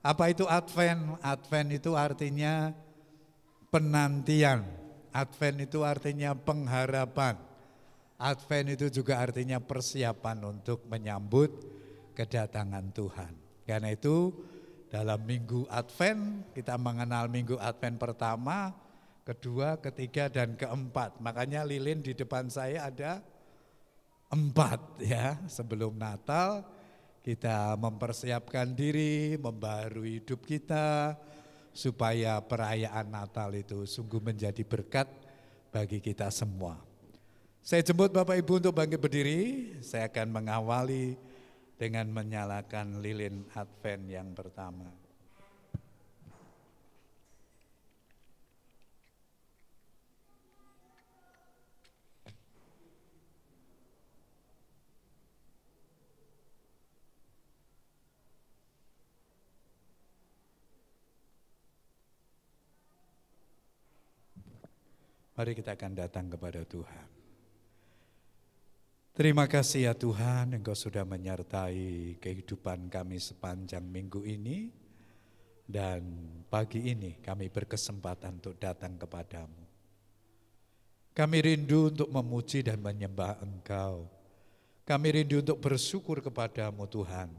Apa itu Advent? Advent itu artinya penantian. Advent itu artinya pengharapan. Advent itu juga artinya persiapan untuk menyambut kedatangan Tuhan. Karena itu dalam minggu Advent kita mengenal minggu Advent pertama, kedua, ketiga, dan keempat. Makanya lilin di depan saya ada 4 ya. Sebelum Natal kita mempersiapkan diri, membaharui hidup kita, supaya perayaan Natal itu sungguh menjadi berkat bagi kita semua. Saya jemput Bapak Ibu untuk bangkit berdiri. Saya akan mengawali dengan menyalakan lilin Advent yang pertama. Mari kita akan datang kepada Tuhan. Terima kasih ya Tuhan, Engkau sudah menyertai kehidupan kami sepanjang minggu ini. Dan pagi ini kami berkesempatan untuk datang kepadamu. Kami rindu untuk memuji dan menyembah Engkau. Kami rindu untuk bersyukur kepadamu Tuhan,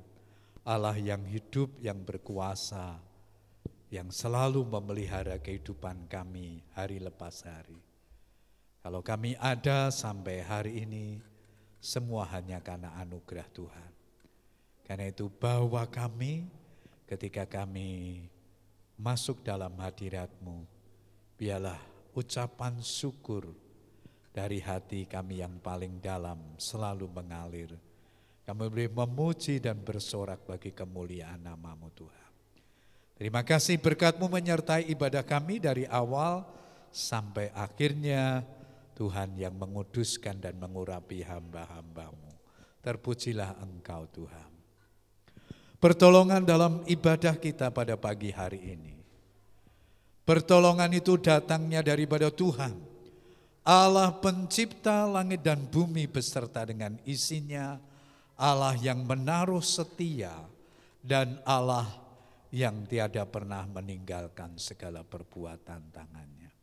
Allah yang hidup, yang berkuasa, yang selalu memelihara kehidupan kami hari lepas hari. Kalau kami ada sampai hari ini, semua hanya karena anugerah Tuhan. Karena itu bawa kami ketika kami masuk dalam hadirat-Mu, biarlah ucapan syukur dari hati kami yang paling dalam selalu mengalir. Kami boleh memuji dan bersorak bagi kemuliaan nama-Mu Tuhan. Terima kasih berkat-Mu menyertai ibadah kami dari awal sampai akhirnya. Tuhan yang menguduskan dan mengurapi hamba-hamba-Mu. Terpujilah Engkau Tuhan. Pertolongan dalam ibadah kita pada pagi hari ini. Pertolongan itu datangnya daripada Tuhan, Allah pencipta langit dan bumi beserta dengan isinya, Allah yang menaruh setia, dan Allah yang tiada pernah meninggalkan segala perbuatan tangannya.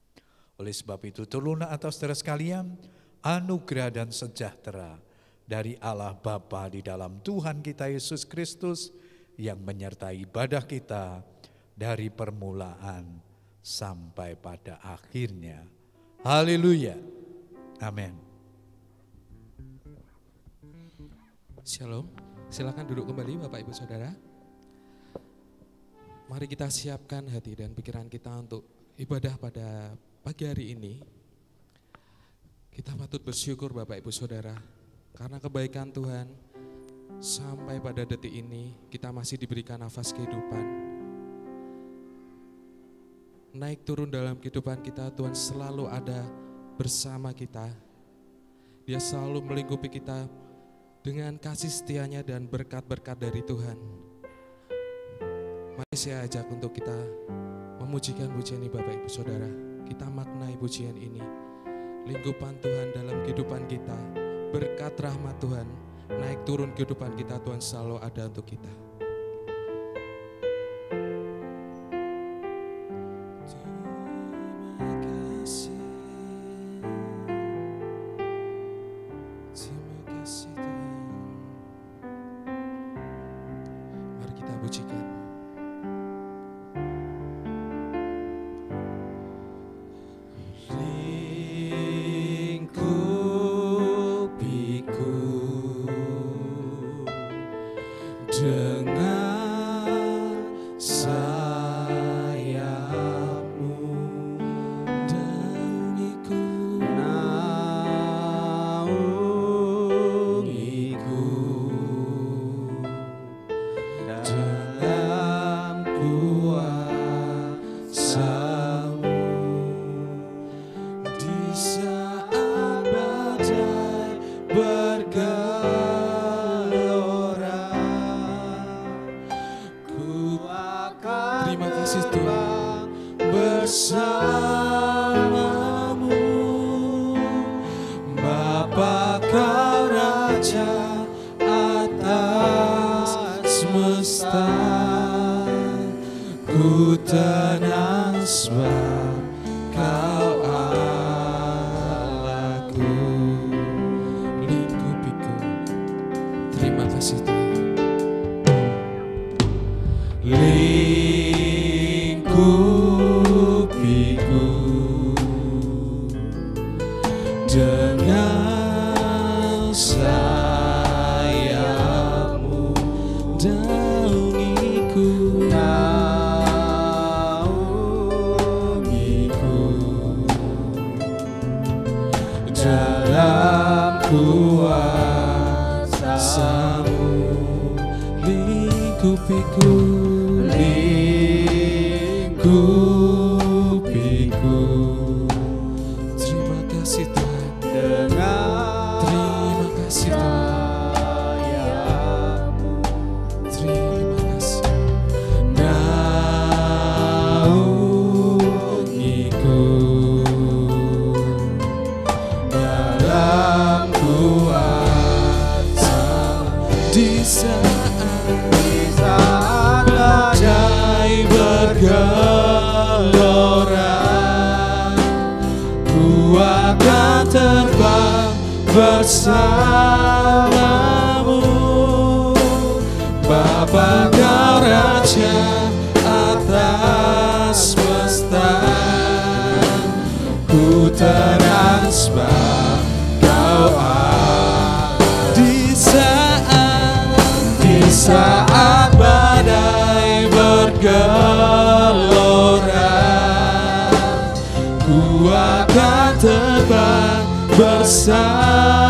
Oleh sebab itu turunlah atas saudara sekalian anugerah dan sejahtera dari Allah Bapa di dalam Tuhan kita Yesus Kristus yang menyertai ibadah kita dari permulaan sampai pada akhirnya. Haleluya. Amin. Shalom, silakan duduk kembali Bapak Ibu Saudara. Mari kita siapkan hati dan pikiran kita untuk ibadah pada pagi hari ini. Kita patut bersyukur Bapak Ibu Saudara, karena kebaikan Tuhan sampai pada detik ini kita masih diberikan nafas kehidupan. Naik turun dalam kehidupan kita, Tuhan selalu ada bersama kita. Dia selalu melingkupi kita dengan kasih setianya dan berkat-berkat dari Tuhan. Mari saya ajak untuk kita memujikan pujian ini Bapak Ibu Saudara. Kita maknai pujian ini. Lingkupan Tuhan dalam kehidupan kita, berkat rahmat Tuhan, naik turun kehidupan kita, Tuhan selalu ada untuk kita. Terima kasih Tuhan. Mari kita pujikan. Raja atas semesta. ku tenang sebab Kau Allahku. Lingkupiku, terima kasih Tuhan. Lingkupiku dengan sayapmu, naungiku, dalam kuasa-Mu. Lingkupiku, lingkupiku. Terima kasih Tuhan. Terima kasih Tuhan. Terima kasih. Naungiku dalam kuasa di saat badai bergelora, ku akan terbang bersamamu. Bapa Kau Raja atas semesta, ku tenang sebab Kau di saat badai bergelora, ku akan terbang bersamamu.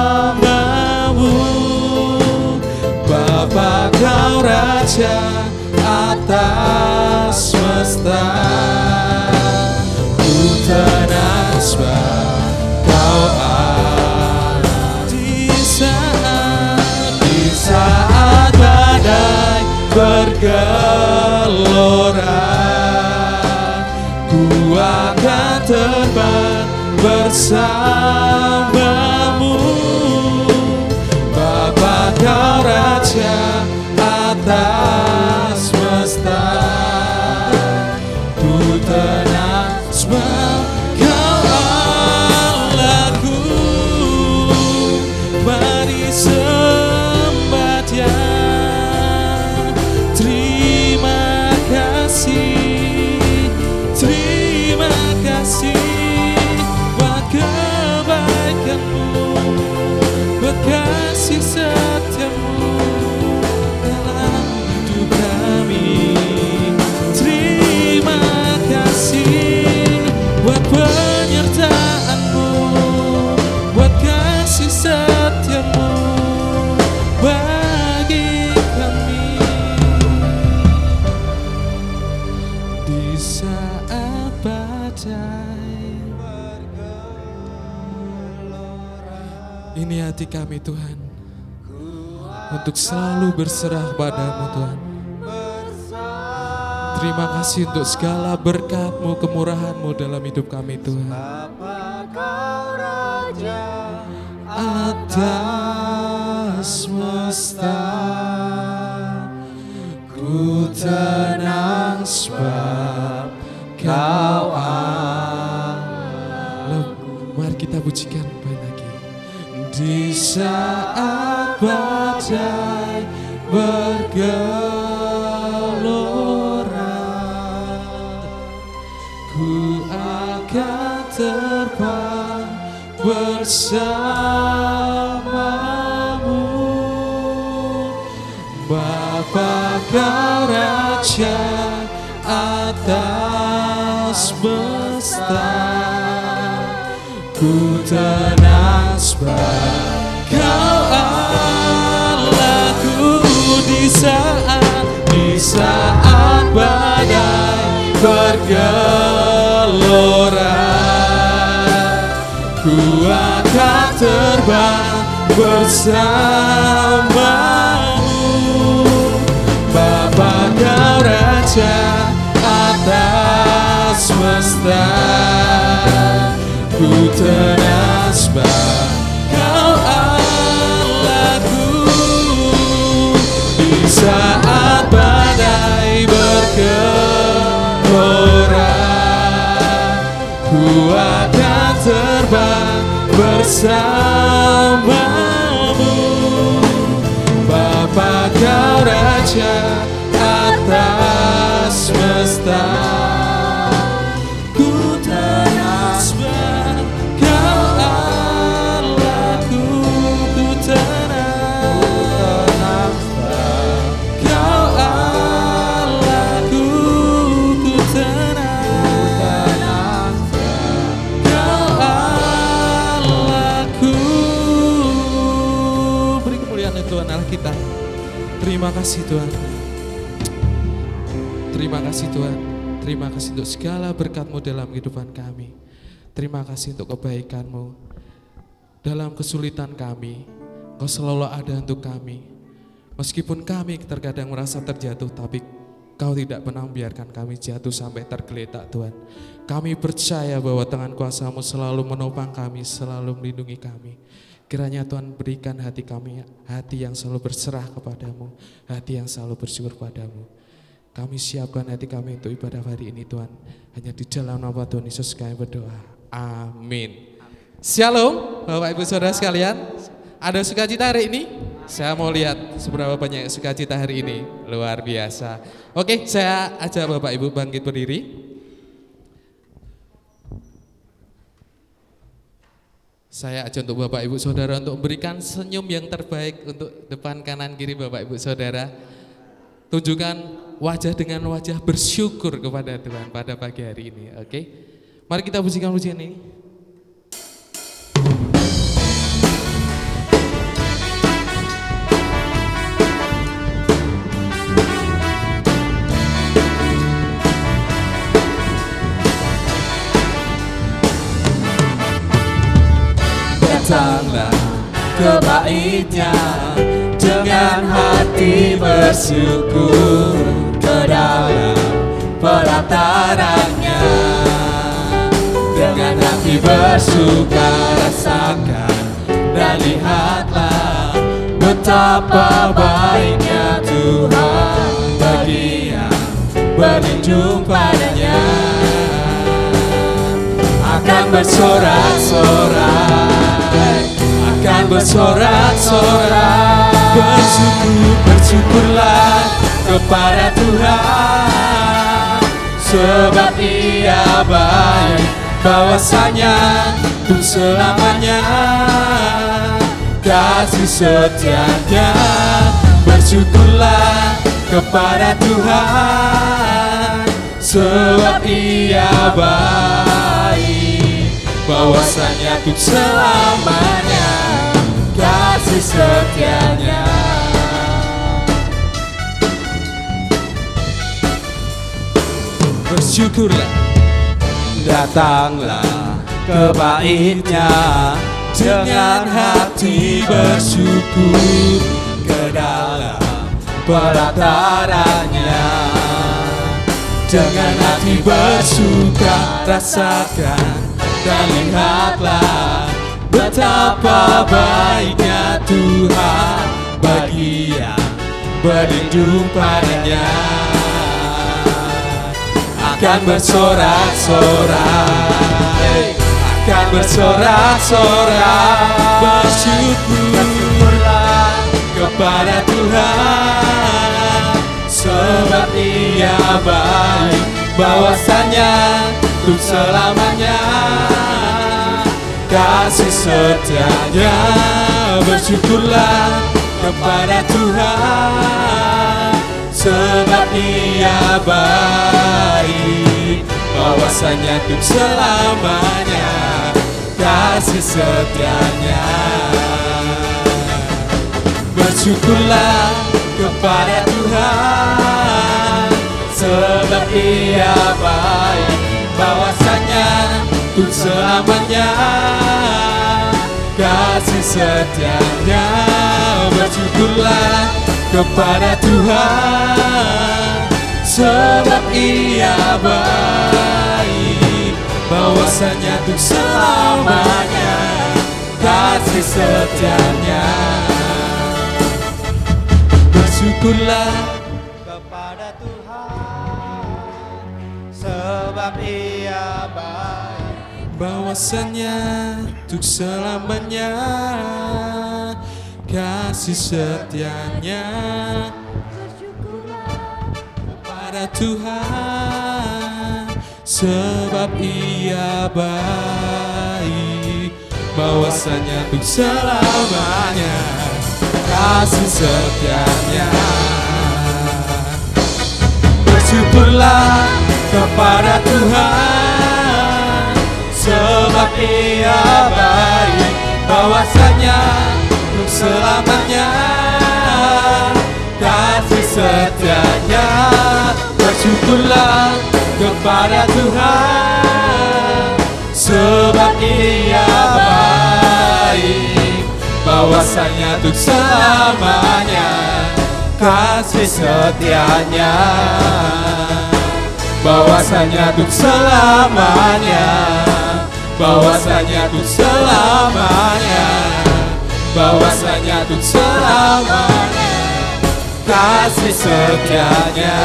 Bapa Kau Raja atas semesta, ku tenang sebab Kau di saat badai bergelora, ku akan terbang bersamamu. Bapa Kau Raja atas semesta, ku tenang sebab Kau Allahku. Mari sembah Dia. Terima kasih, terima kasih buat kebaikan-Mu, buat kasih setia-Mu dalam hidup kami. Terima kasih buat penyertaan-Mu, buat kasih setia-Mu bagi kami. Di saat badai bergelora, ini hati kami Tuhan, untuk selalu berserah padamu Tuhan. Terima kasih untuk segala berkat-Mu, kemurahan-Mu dalam hidup kami Tuhan. Atas semesta, ku tenang sebab Kau Allah. Mari kita pujikan lagi. Di saat badai bergelora, ku akan terbang bersamamu. Bapa Kau Raja atas semesta, ku tenang sebab Kau Allahku. Di saat badai bergelora, ku akan terbang bersamamu. Bapa Kau Raja atas semesta, ku tenang sebab Kau Allahku. Di saat badai bergelora, akan terbang bersamamu. Bapa Kau Raja atas semesta, ku tenang sebab Kau Allahku, ku tenang sebab Kau Allahku, ku tenang sebab Kau Allahku. Beri kemuliaan Tuhan Allah kita. Terima kasih Tuhan. Terima kasih Tuhan. Terima kasih untuk segala berkat-Mu dalam kehidupan kami. Terima kasih untuk kebaikan-Mu. Dalam kesulitan kami, Kau selalu ada untuk kami. Meskipun kami terkadang merasa terjatuh, tapi Kau tidak pernah membiarkan kami jatuh sampai tergeletak Tuhan. Kami percaya bahwa tangan kuasa-Mu selalu menopang kami, selalu melindungi kami. Kiranya Tuhan berikan hati kami, hati yang selalu berserah kepadamu, hati yang selalu bersyukur padamu. Kami siapkan hati kami untuk ibadah hari ini Tuhan. Hanya di dalam nama Tuhan Yesus kami berdoa. Amin. Shalom Bapak Ibu Saudara sekalian. Ada sukacita hari ini? Saya mau lihat seberapa banyak sukacita hari ini. Luar biasa. Oke, saya ajak Bapak Ibu bangkit berdiri. Saya ajak untuk Bapak Ibu Saudara untuk memberikan senyum yang terbaik untuk depan kanan kiri Bapak Ibu Saudara. Tunjukkan wajah dengan wajah bersyukur kepada Tuhan pada pagi hari ini. Oke, mari kita pujikan pujian ini. Datanglah ke bait-Nya dengan hati bersyukur, ke dalam pelataran-Nya dengan hati bersuka rasakan dan lihatlah betapa baiknya Tuhan bagi yang berlindung padanya. Akan bersorak-sorai, akan bersorak-sorai, bersyukurlah kepada Tuhan, sebab Ia baik, bahwasanya untuk selamanya kasih setia-Nya. Bersyukurlah kepada Tuhan, sebab Ia baik, bahwasanya untuk selamanya kasih setia-Nya. Bersyukurlah. Datanglah ke bait-Nya dengan hati bersyukur, ke dalam pelataran-Nya dengan hati bersuka rasakan dan lihatlah betapa baiknya Tuhan bagi yang berlindung padanya. Akan bersorak-sorai, akan bersorak-sorai, bersyukurlah kepada Tuhan, sebab Ia baik, bahwasanya untuk selamanya kasih setia-Nya. Bersyukurlah kepada Tuhan, sebab Ia baik, bahwasanya untuk selamanya kasih setia-Nya. Bersyukurlah kepada Tuhan, sebab Ia baik, bahwasanya untuk selamanya kasih setia-Nya. Bersyukurlah kepada Tuhan, sebab Ia baik, bahwasanya untuk selamanya kasih setia-Nya. Bersyukurlah kepada Tuhan, sebab Ia baik, bahwasanya untuk selamanya kasih setianya. Kepada Tuhan sebab Ia baik, bahwasanya untuk selamanya kasih setianya. Bersyukurlah kepada Tuhan sebab Ia baik, bahwasanya untuk selamanya kasih setianya. Bersyukurlah kepada Tuhan sebab Ia baik, bahwasanya untuk selamanya kasih setianya. Bahwasanya untuk selamanya, bahwasanya untuk selamanya, bahwasanya untuk selamanya kasih setianya.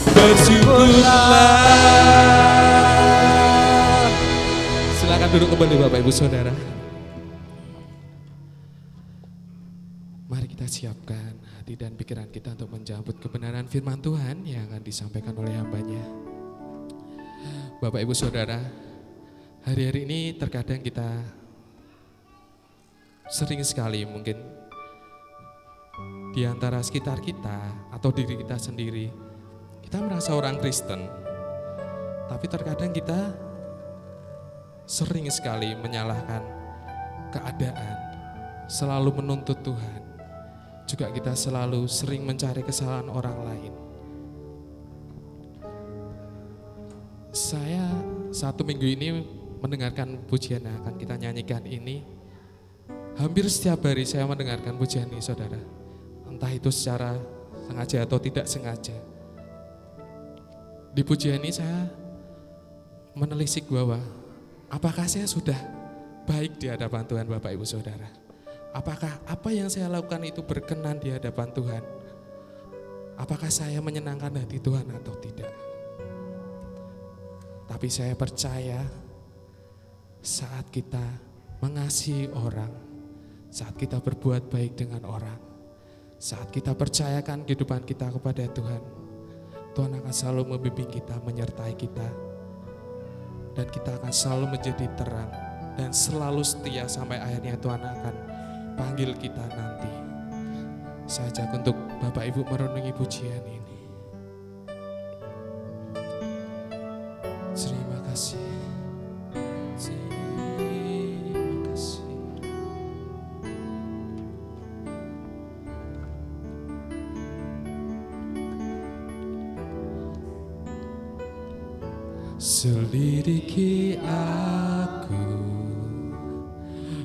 Bersyukurlah. Silakan duduk kembali Bapak Ibu Saudara. Mari kita siapkan hati dan pikiran kita untuk menjemput kebenaran firman Tuhan yang akan disampaikan oleh hamba-Nya. Bapak Ibu Saudara, hari-hari ini terkadang kita sering sekali mungkin di antara sekitar kita atau diri kita sendiri, kita merasa orang Kristen, tapi terkadang kita sering sekali menyalahkan keadaan, selalu menuntut Tuhan. Juga kita selalu sering mencari kesalahan orang lain. Saya 1 minggu ini mendengarkan pujian yang akan kita nyanyikan ini. Hampir setiap hari saya mendengarkan pujian ini, saudara. Entah itu secara sengaja atau tidak sengaja. Di pujian ini saya menelisik bahwa apakah saya sudah baik di hadapan Tuhan, Bapak Ibu Saudara? Apakah apa yang saya lakukan itu berkenan di hadapan Tuhan? Apakah saya menyenangkan hati Tuhan atau tidak? Tapi saya percaya saat kita mengasihi orang, saat kita berbuat baik dengan orang, saat kita percayakan kehidupan kita kepada Tuhan, Tuhan akan selalu membimbing kita, menyertai kita, dan kita akan selalu menjadi terang dan selalu setia sampai akhirnya Tuhan akan panggil kita nanti. Saya ajak untuk Bapak Ibu merenungi pujian ini. Terima kasih. Terima kasih. Selidiki aku,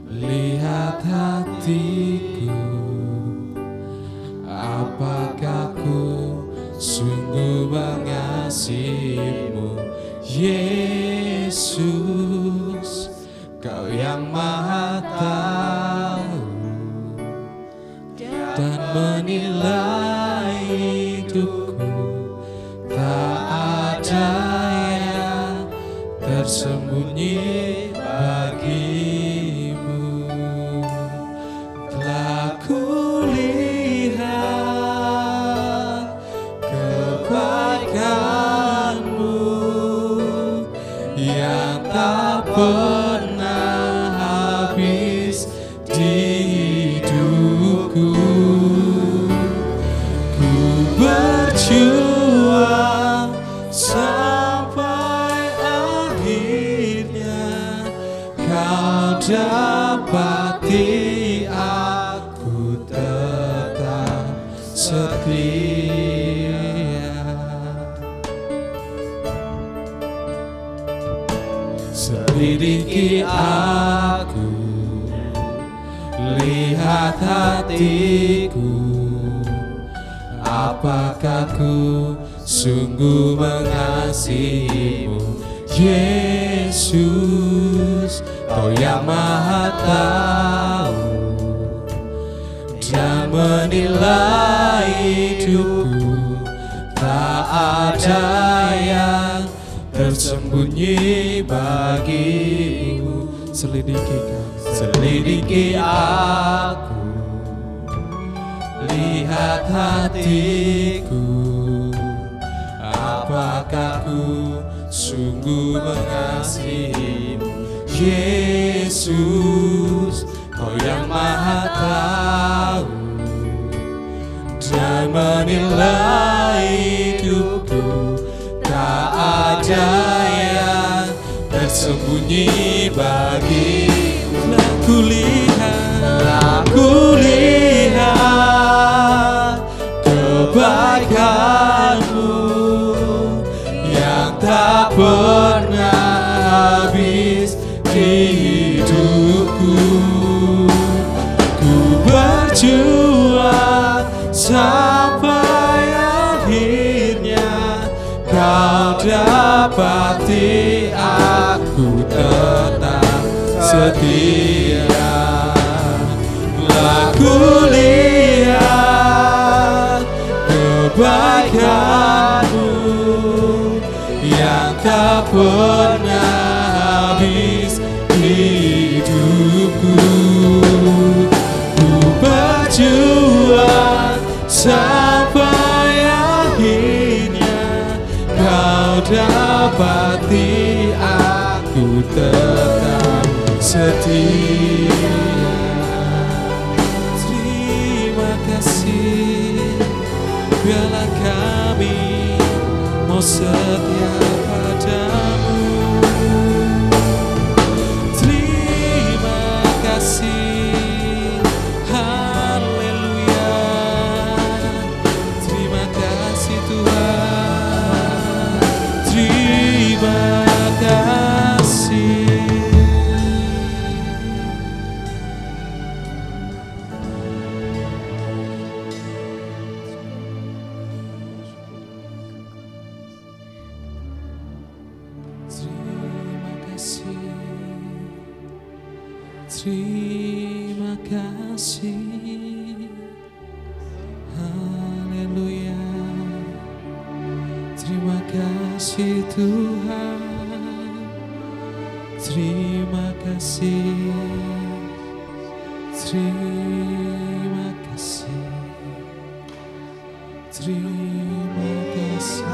lihat hatiku, apakah ku sungguh mengasihimu, Yesus, Kau yang Maha Tahu dan menilai hidupku, tak ada yang tersembunyi bagimu. Telah kulihat kebaikanmu yang tak pernah habis di hidupku. Ku berjuang sampai akhirnya Kau dapati aku tetap setia. Selidiki aku, lihat hatiku, apakah ku sungguh mengasihimu, Yesus, Kau yang Maha Tahu dan menilai hidupku, tak ada yang tersembunyi bagimu. Selidiki aku, lihat hatiku, apakah ku sungguh mengasihimu. Yesus, Kau yang Maha Tahu dan menilai hidupku. Tak ada yang tersembunyi bagimu. Aku lihat kebaikan-Mu yang tak pernah habis di hidupku. Ku berjuang sampai akhirnya Kau dapati aku tetap setia. Aku lihat kebaikan-Mu yang tak pernah habis hidupku. Ku berjuang sampai akhirnya Kau dapati aku tetap setia. Terima kasih, biarlah kami mau setia padamu. Terima kasih, haleluya. Terima kasih Tuhan, terima kasih. Terima kasih, haleluya. Terima kasih Tuhan, terima kasih, terima kasih, terima kasih.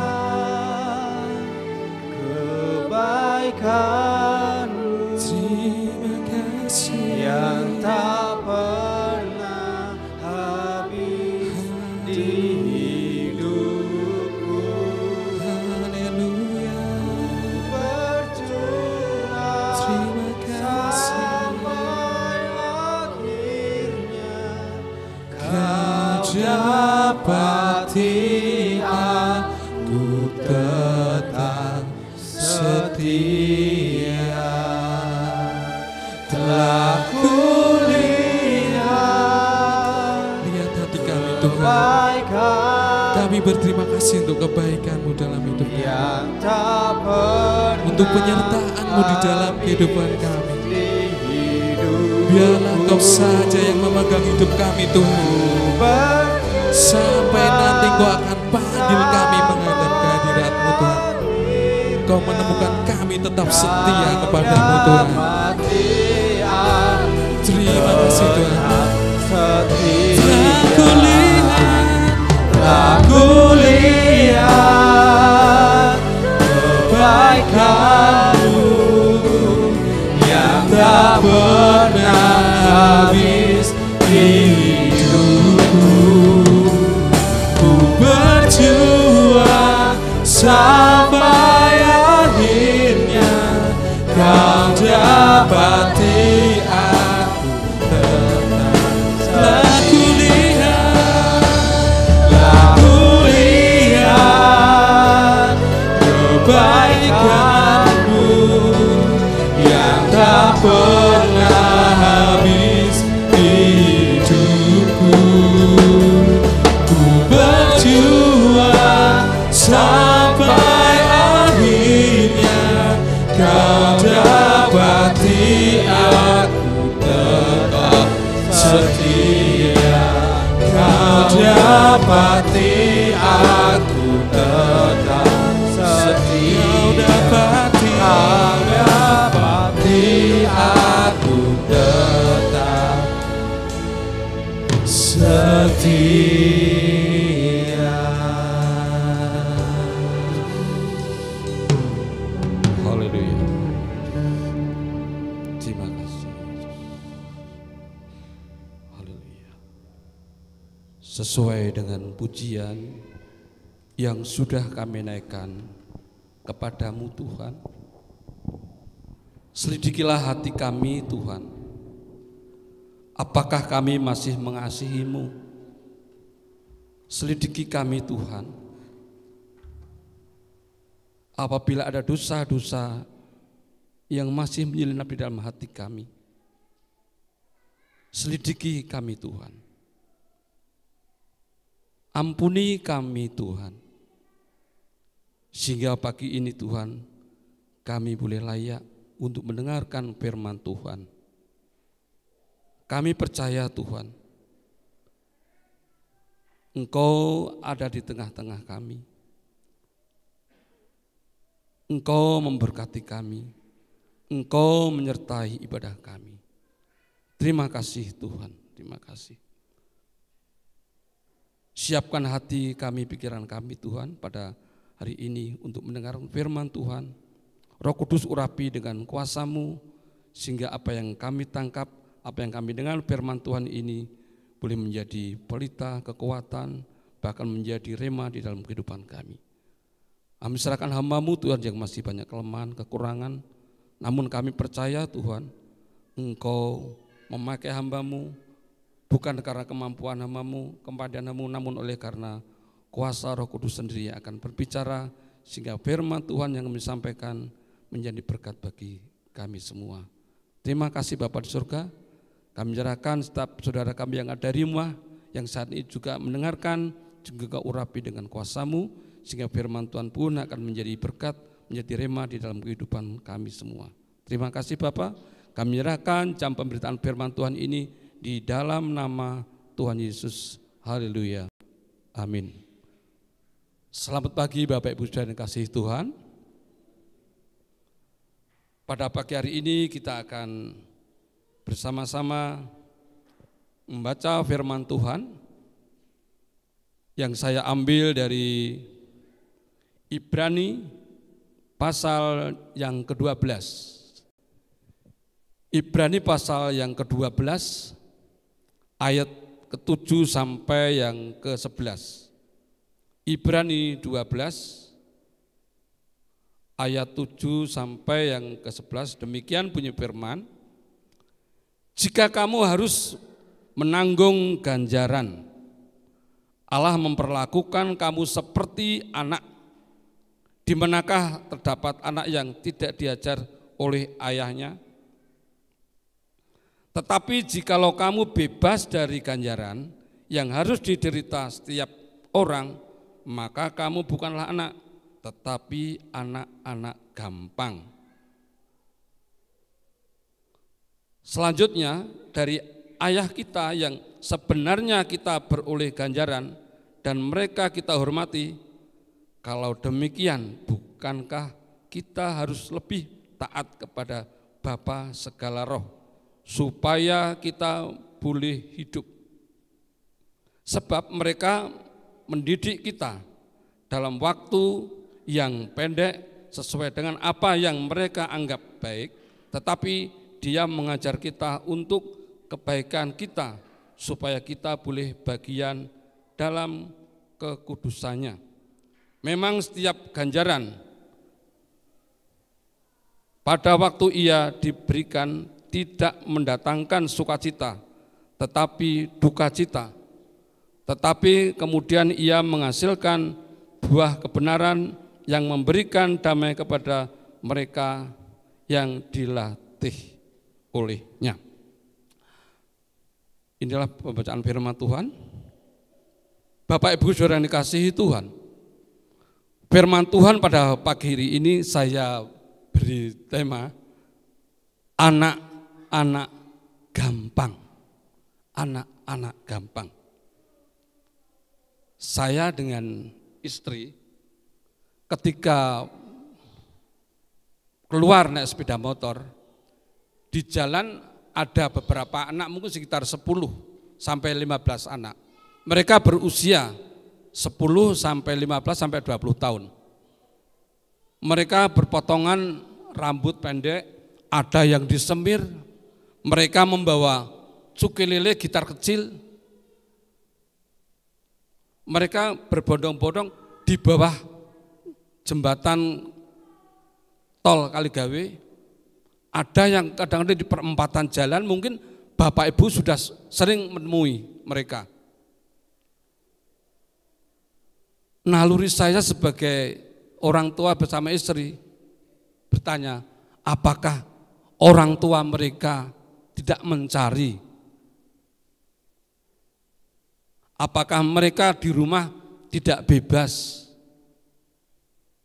Kebaikan-Mu yang tak pernah habis di hidupku. Haleluya. Berjuang sampai akhirnya Kau dapati aku tetap setia. Telah kulihat hati kami Tuhan. kebaikan Kami berterima kasih untuk kebaikan-Mu dalam hidup kami, yang tak pernah untuk penyertaan-Mu di dalam kehidupan kami. di hidup. Biarlah Kau saja yang memegang hidup kami Tuhan. Sampai nanti Kau akan panggil kami menghadap kehadirat-Mu Tuhan. Kau menemukan kami tetap setia kepada-Mu Tuhan. Terima kasih Tuhan. Aku lihat kebaikan-Mu yang tak pernah habis di hidupku. Ku berjuang sampai akhirnya Kau dapati aku tetap. Aku lihat kebaikan-Mu yang tak pernah habis di hidupku. Ku berjuang sampai akhirnya Kau dapati aku tetap setia. Kau dapati aku tetap setia. Kau dapat sesuai dengan pujian yang sudah kami naikkan kepadamu Tuhan. Selidikilah hati kami Tuhan, apakah kami masih mengasihi-Mu? Selidiki kami Tuhan, apabila ada dosa-dosa yang masih menyelinap di dalam hati kami, selidiki kami Tuhan. Ampuni kami Tuhan, sehingga pagi ini Tuhan kami boleh layak untuk mendengarkan firman Tuhan. Kami percaya Tuhan, Engkau ada di tengah-tengah kami. Engkau memberkati kami, Engkau menyertai ibadah kami. Terima kasih Tuhan, terima kasih. Siapkan hati kami, pikiran kami Tuhan pada hari ini untuk mendengar firman Tuhan. Roh Kudus urapi dengan kuasa-Mu, sehingga apa yang kami tangkap, apa yang kami dengar firman Tuhan ini boleh menjadi pelita, kekuatan, bahkan menjadi rema di dalam kehidupan kami. Kami serahkan hamba-Mu Tuhan yang masih banyak kelemahan, kekurangan, namun kami percaya Tuhan, Engkau memakai hamba-Mu bukan karena kemampuan hamba-Mu, kepandaian hamba-Mu, namun oleh karena kuasa Roh Kudus sendiri yang akan berbicara, sehingga firman Tuhan yang kami sampaikan menjadi berkat bagi kami semua. Terima kasih Bapa di surga, kami menyerahkan setiap saudara kami yang ada di rumah, yang saat ini juga mendengarkan, juga urapi dengan kuasa-Mu, sehingga firman Tuhan pun akan menjadi berkat, menjadi rema di dalam kehidupan kami semua. Terima kasih Bapa, kami menyerahkan jam pemberitaan firman Tuhan ini di dalam nama Tuhan Yesus. Haleluya. Amin. Selamat pagi Bapak Ibu Saudara yang kasih Tuhan. Pada pagi hari ini kita akan bersama-sama membaca firman Tuhan yang saya ambil dari Ibrani pasal yang ke-12. Ibrani pasal yang ke-12 ayat ke-7 sampai yang ke-11. Ibrani 12 ayat 7 sampai yang ke-11, demikian bunyi firman, jika kamu harus menanggung ganjaran, Allah memperlakukan kamu seperti anak. Di manakah terdapat anak yang tidak diajar oleh ayahnya? Tetapi jikalau kamu bebas dari ganjaran yang harus diderita setiap orang, maka kamu bukanlah anak, tetapi anak-anak gampang. Selanjutnya dari ayah kita yang sebenarnya kita beroleh ganjaran dan mereka kita hormati, kalau demikian bukankah kita harus lebih taat kepada Bapa segala roh supaya kita boleh hidup? Sebab mereka mendidik kita dalam waktu yang pendek sesuai dengan apa yang mereka anggap baik, tetapi Dia mengajar kita untuk kebaikan kita supaya kita boleh bagian dalam kekudusannya. Memang setiap ganjaran pada waktu ia diberikan tidak mendatangkan sukacita, tetapi duka cita. Tetapi kemudian ia menghasilkan buah kebenaran yang memberikan damai kepada mereka yang dilatih olehnya. Inilah pembacaan firman Tuhan. Bapak Ibu Saudara yang dikasihi Tuhan, firman Tuhan pada pagi hari ini saya beri tema anak-anak gampang. Anak-anak gampang. Saya dengan istri ketika keluar naik sepeda motor, di jalan ada beberapa anak, mungkin sekitar 10 sampai 15 anak. Mereka berusia 10 sampai 15 sampai 20 tahun. Mereka berpotongan rambut pendek, ada yang disemir, mereka membawa ukulele, gitar kecil. mereka berbondong-bondong di bawah jembatan tol Kaligawe. Ada yang kadang-kadang di perempatan jalan, mungkin Bapak Ibu sudah sering menemui mereka. Naluri saya sebagai orang tua bersama istri bertanya, apakah orang tua mereka tidak mencari? Apakah mereka di rumah tidak bebas?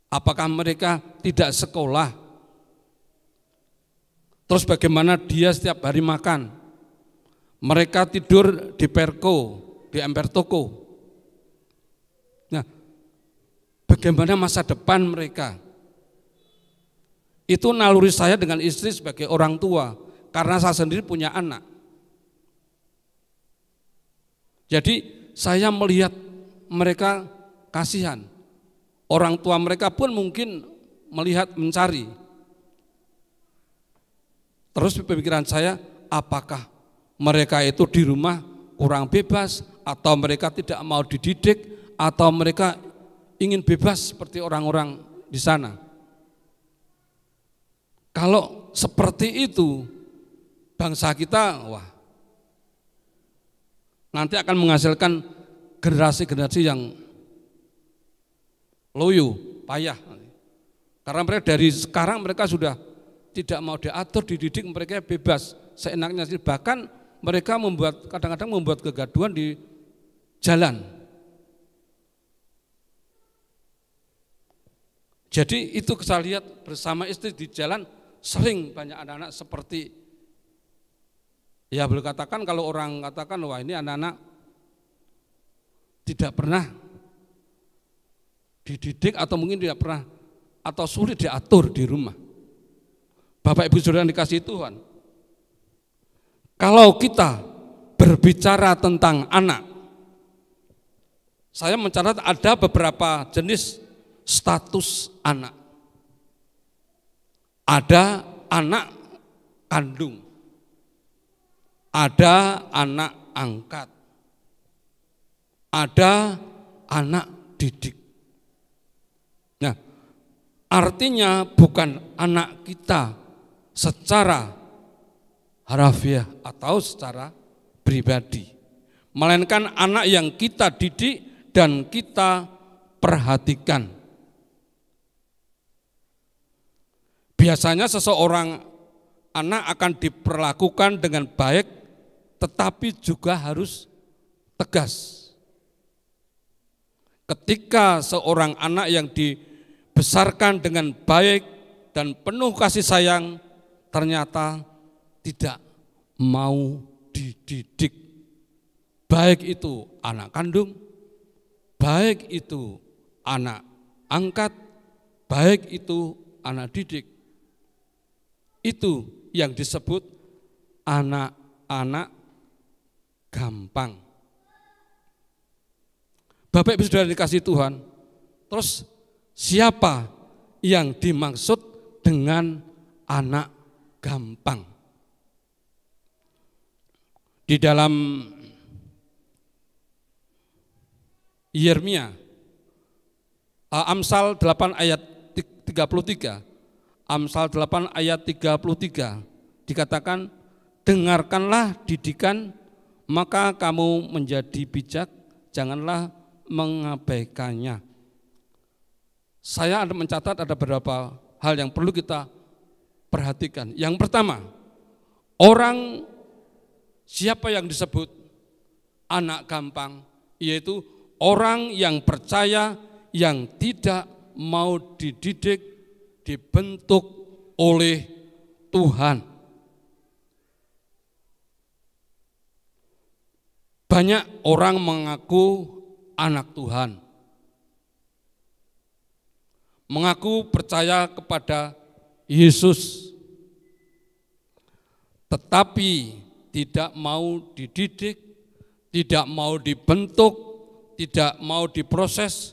Apakah mereka tidak sekolah? Terus bagaimana dia setiap hari makan? Mereka tidur di perko, di emper toko. Nah, bagaimana masa depan mereka? Itu naluri saya dengan istri sebagai orang tua, karena saya sendiri punya anak. Jadi saya melihat mereka kasihan. Orang tua mereka pun mungkin melihat, mencari. Terus pemikiran saya, apakah mereka itu di rumah kurang bebas, atau mereka tidak mau dididik, atau mereka ingin bebas seperti orang-orang di sana. Kalau seperti itu, bangsa kita, wah, nanti akan menghasilkan generasi-generasi yang loyo, payah. Karena mereka dari sekarang mereka sudah tidak mau diatur, dididik, mereka bebas seenaknya sendiri. Bahkan mereka kadang-kadang membuat kegaduhan di jalan. Jadi itu saya lihat bersama istri di jalan, sering banyak anak-anak seperti, ya boleh katakan kalau orang katakan, wah ini anak-anak tidak pernah dididik atau mungkin tidak pernah atau sulit diatur di rumah. Bapak Ibu Saudara yang dikasihi Tuhan, kalau kita berbicara tentang anak, saya mencatat ada beberapa jenis status anak. Ada anak kandung, ada anak angkat, ada anak didik. Nah, artinya bukan anak kita secara harafiah atau secara pribadi, melainkan anak yang kita didik dan kita perhatikan. Biasanya seseorang anak akan diperlakukan dengan baik, tetapi juga harus tegas. Ketika seorang anak yang dibesarkan dengan baik dan penuh kasih sayang, ternyata tidak mau dididik. Baik itu anak kandung, baik itu anak angkat, baik itu anak didik. Itu yang disebut anak-anak gampang. Bapak Ibu Saudara dikasihi Tuhan, terus siapa yang dimaksud dengan anak gampang? Di dalam Yeremia, Amsal 8 ayat 33, Amsal 8 ayat 33 dikatakan, dengarkanlah didikan, maka kamu menjadi bijak, janganlah mengabaikannya. Saya ada mencatat ada beberapa hal yang perlu kita perhatikan. Yang pertama, siapa yang disebut anak gampang? Yaitu orang yang percaya, yang tidak mau dididik, dibentuk oleh Tuhan. Banyak orang mengaku anak Tuhan, mengaku percaya kepada Yesus, tetapi tidak mau dididik, tidak mau dibentuk, tidak mau diproses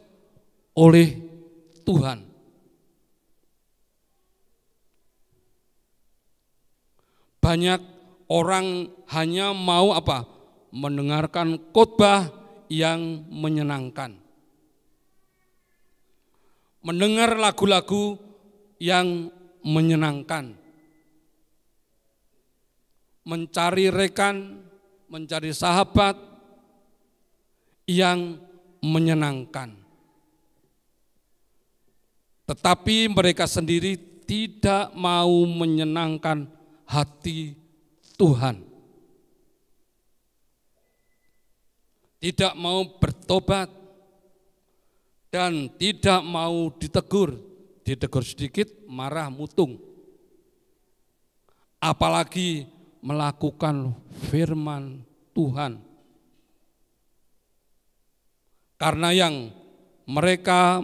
oleh Tuhan. Banyak orang hanya mau mendengarkan khotbah yang menyenangkan. Mendengar lagu-lagu yang menyenangkan. Mencari rekan, mencari sahabat yang menyenangkan. Tetapi mereka sendiri tidak mau menyenangkan hati Tuhan. Tidak mau bertobat dan tidak mau ditegur. Ditegur sedikit marah mutung. Apalagi melakukan firman Tuhan. Karena yang mereka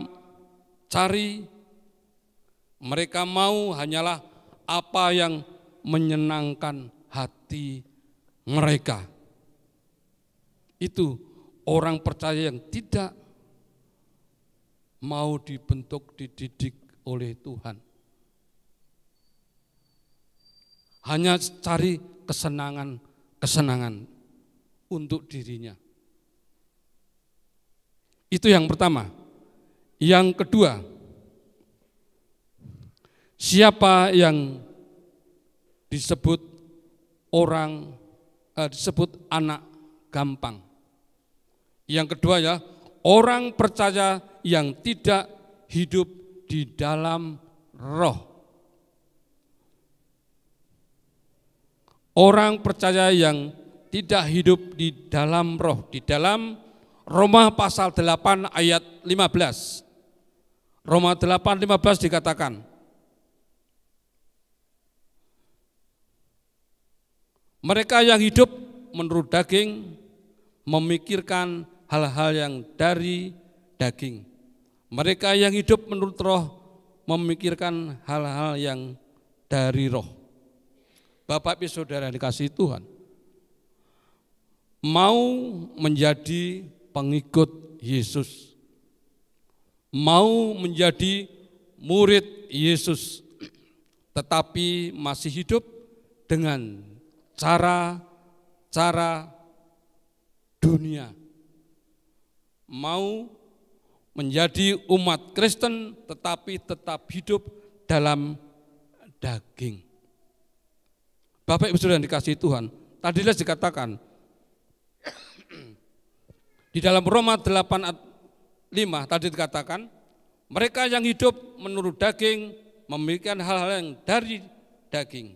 cari, mereka mau hanyalah apa yang menyenangkan hati mereka. Itu orang percaya yang tidak mau dibentuk, dididik oleh Tuhan. Hanya cari kesenangan untuk dirinya. Itu yang pertama. Yang kedua, siapa yang disebut anak gampang? Yang kedua ya, orang percaya yang tidak hidup di dalam roh. Orang percaya yang tidak hidup di dalam roh. Di dalam Roma pasal 8 ayat 15. Roma 8:15 dikatakan, mereka yang hidup menurut daging memikirkan hal-hal yang dari daging. Mereka yang hidup menurut roh memikirkan hal-hal yang dari roh. Bapak Ibu Saudara dikasihi Tuhan, mau menjadi pengikut Yesus, mau menjadi murid Yesus, tetapi masih hidup dengan cara dunia, mau menjadi umat Kristen tetapi tetap hidup dalam daging. Bapak Ibu Saudara yang dikasihi Tuhan, tadilah dikatakan di dalam Roma 8:5 tadi dikatakan, mereka yang hidup menurut daging memikirkan hal-hal yang dari daging.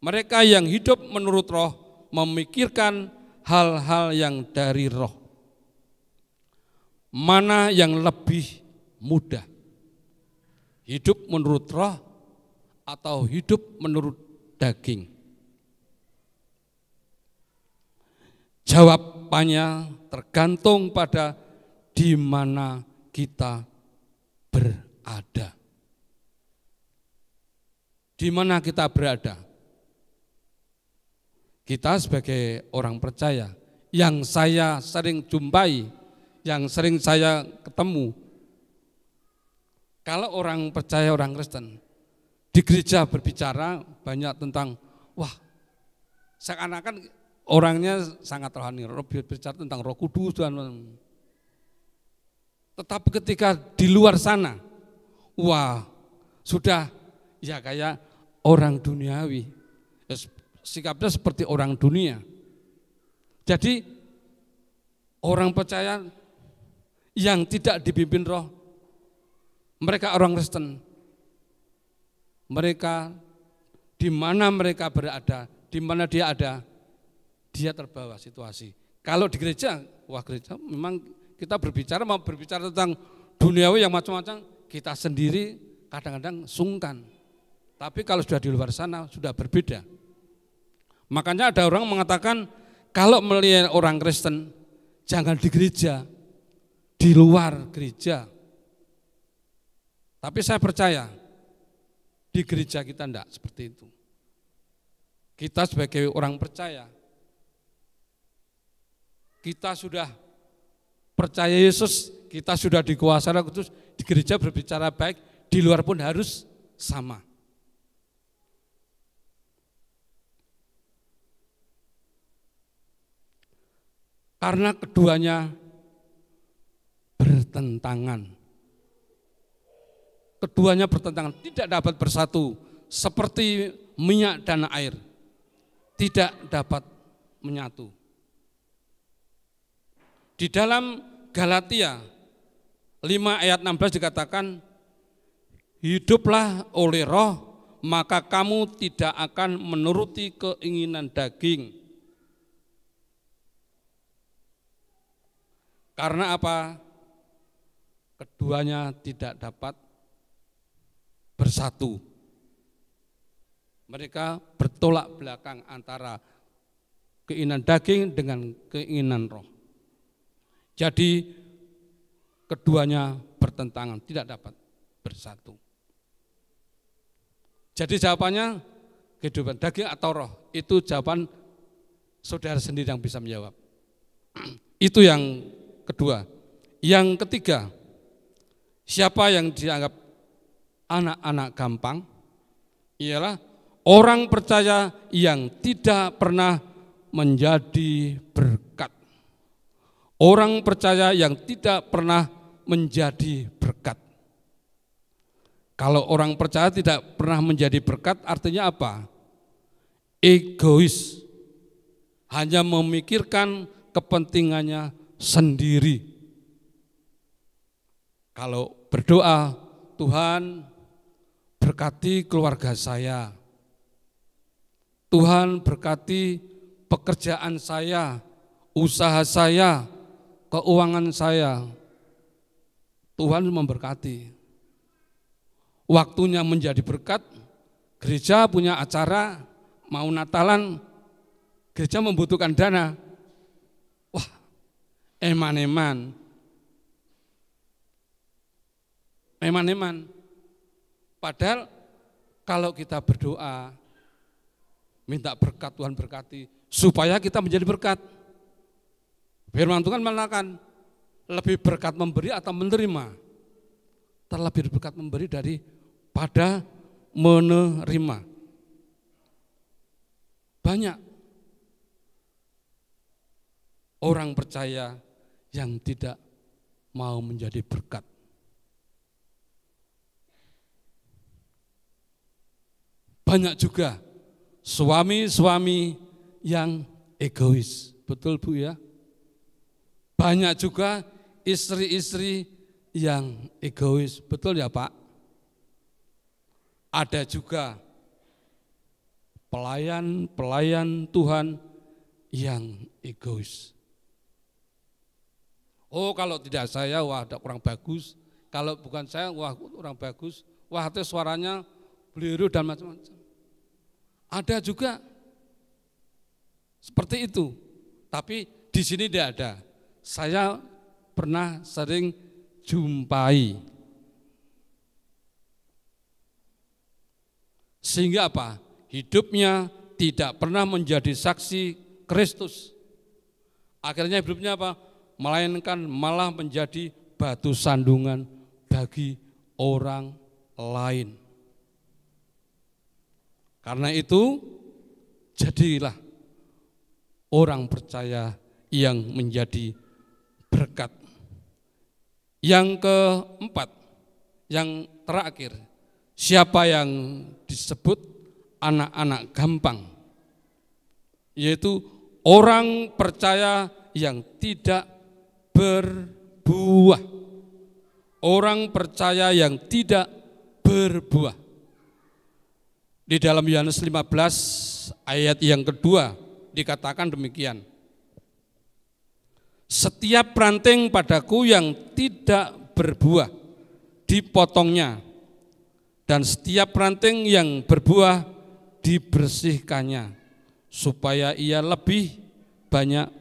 Mereka yang hidup menurut roh memikirkan hal-hal yang dari roh. Mana yang lebih mudah? Hidup menurut roh atau hidup menurut daging? Jawabannya tergantung pada di mana kita berada. Di mana kita berada? Kita sebagai orang percaya, yang saya sering jumpai, yang sering saya ketemu, kalau orang percaya, orang Kristen, di gereja berbicara banyak tentang, wah, seakan-akan orangnya sangat rohani, berbicara tentang Roh Kudus dan tetapi ketika di luar sana, wah, sudah ya kayak orang duniawi, sikapnya seperti orang dunia. Jadi orang percaya yang tidak dipimpin roh, mereka orang Kristen, mereka di mana mereka berada, di mana dia ada, dia terbawa situasi. Kalau di gereja, wah gereja memang kita mau berbicara tentang duniawi yang macam-macam, kita sendiri kadang-kadang sungkan. Tapi kalau sudah di luar sana sudah berbeda. Makanya ada orang mengatakan kalau melihat orang Kristen jangan di gereja, di luar gereja. Tapi saya percaya di gereja kita enggak seperti itu. Kita sebagai orang percaya, kita sudah percaya Yesus, kita sudah dikuasai Roh Kudus, di gereja berbicara baik, di luar pun harus sama. Karena keduanya bertentangan. Keduanya bertentangan, tidak dapat bersatu, seperti minyak dan air, tidak dapat menyatu. Di dalam Galatia 5 ayat 16 dikatakan, hiduplah oleh roh, maka kamu tidak akan menuruti keinginan daging. Karena apa? Keduanya tidak dapat bersatu. Mereka bertolak belakang antara keinginan daging dengan keinginan roh. Jadi keduanya bertentangan, tidak dapat bersatu. Jadi jawabannya kehidupan daging atau roh, itu jawaban saudara sendiri yang bisa menjawab. Itu yang kedua. Yang ketiga, siapa yang dianggap anak-anak gampang? Ialah orang percaya yang tidak pernah menjadi berkat. Orang percaya yang tidak pernah menjadi berkat. Kalau orang percaya tidak pernah menjadi berkat, artinya apa? Egois, hanya memikirkan kepentingannya sendiri. Kalau berdoa, Tuhan berkati keluarga saya, Tuhan berkati pekerjaan saya, usaha saya, keuangan saya, Tuhan memberkati. Waktunya menjadi berkat, gereja punya acara, mau Natalan, gereja membutuhkan dana. Wah, eman-eman. Padahal kalau kita berdoa, minta berkat, Tuhan berkati, supaya kita menjadi berkat. Firman Tuhan mengatakan, lebih berkat memberi atau menerima? Terlebih berkat memberi daripada menerima. Banyak orang percaya yang tidak mau menjadi berkat. Banyak juga suami-suami yang egois. Betul Bu ya? Banyak juga istri-istri yang egois. Betul ya Pak? Ada juga pelayan Tuhan yang egois. Oh kalau tidak saya, wah ada kurang bagus. Kalau bukan saya, wah kurang bagus. Wah itu suaranya beliru dan macam-macam. Ada juga seperti itu. Tapi di sini tidak ada. Saya pernah sering jumpai. Sehingga apa? Hidupnya tidak pernah menjadi saksi Kristus. Akhirnya hidupnya apa? Melainkan malah menjadi batu sandungan bagi orang lain. Karena itu, jadilah orang percaya yang menjadi berkat. Yang keempat, yang terakhir, siapa yang disebut anak-anak gampang? Yaitu orang percaya yang tidak berbuah. Orang percaya yang tidak berbuah. Di dalam Yohanes 15 ayat yang kedua dikatakan demikian. Setiap ranting padaku yang tidak berbuah dipotongnya, dan setiap ranting yang berbuah dibersihkannya, supaya ia lebih banyak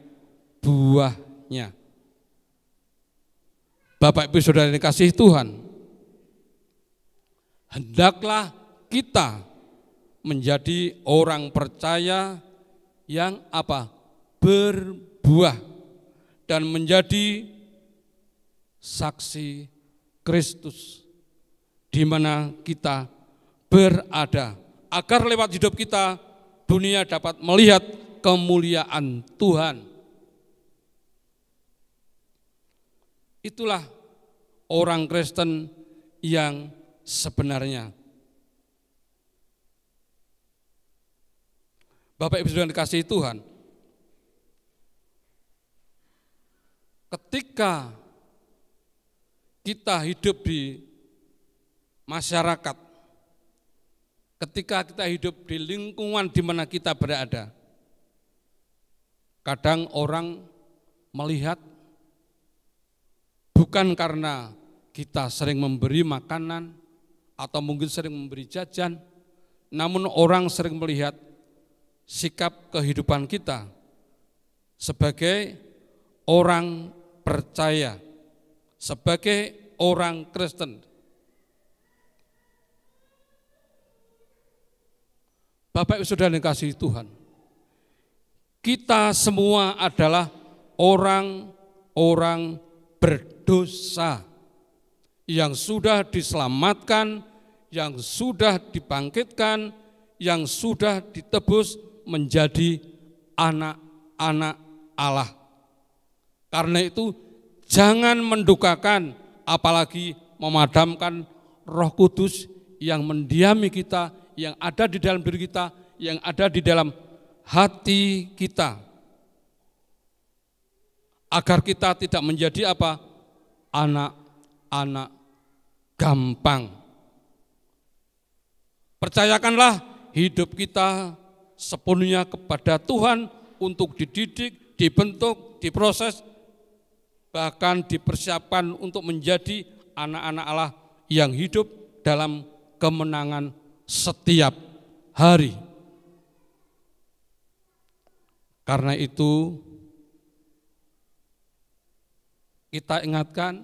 buahnya. Bapak Ibu Saudara yang dikasihi Tuhan, hendaklah kita menjadi orang percaya yang apa? Berbuah dan menjadi saksi Kristus di mana kita berada, agar lewat hidup kita dunia dapat melihat kemuliaan Tuhan. Itulah orang Kristen yang sebenarnya. Bapak Ibu Saudara dikasihi Tuhan, ketika kita hidup di masyarakat, ketika kita hidup di lingkungan di mana kita berada, kadang orang melihat bukan karena kita sering memberi makanan atau mungkin sering memberi jajan, namun orang sering melihat sikap kehidupan kita sebagai orang percaya, sebagai orang Kristen. Bapak Ibu Saudara yang dikasihi Tuhan, kita semua adalah orang-orang berdosa yang sudah diselamatkan, yang sudah dibangkitkan, yang sudah ditebus menjadi anak-anak Allah. Karena itu jangan mendukakan, apalagi memadamkan Roh Kudus yang mendiami kita, yang ada di dalam diri kita, yang ada di dalam hati kita. Agar kita tidak menjadi apa? Anak-anak gampang. Percayakanlah hidup kita sepenuhnya kepada Tuhan untuk dididik, dibentuk, diproses, bahkan dipersiapkan untuk menjadi anak-anak Allah yang hidup dalam kemenangan setiap hari. Karena itu kita ingatkan,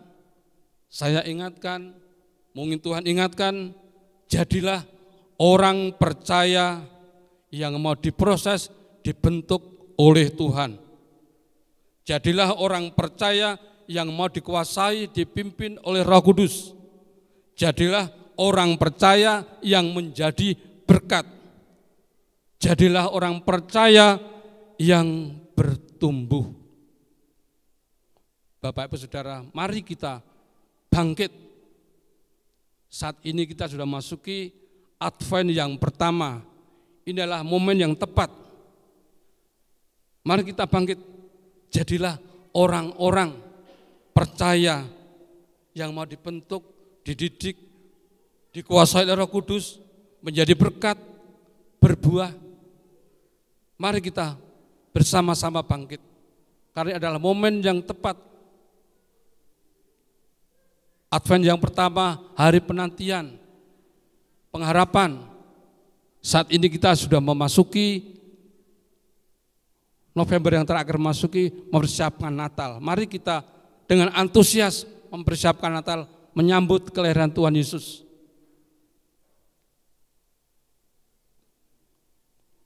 saya ingatkan, mungkin Tuhan ingatkan, jadilah orang percaya yang mau diproses, dibentuk oleh Tuhan. Jadilah orang percaya yang mau dikuasai, dipimpin oleh Roh Kudus. Jadilah orang percaya yang menjadi berkat. Jadilah orang percaya yang bertumbuh. Bapak Ibu Saudara, mari kita bangkit. Saat ini kita sudah masuki Advent yang pertama. Ini adalah momen yang tepat. Mari kita bangkit. Jadilah orang-orang percaya yang mau dibentuk, dididik, dikuasai oleh Roh Kudus, menjadi berkat, berbuah. Mari kita bersama-sama bangkit. Karena adalah momen yang tepat. Advent yang pertama, hari penantian, pengharapan. Saat ini kita sudah memasuki November yang terakhir, mempersiapkan Natal. Mari kita dengan antusias mempersiapkan Natal, menyambut kelahiran Tuhan Yesus.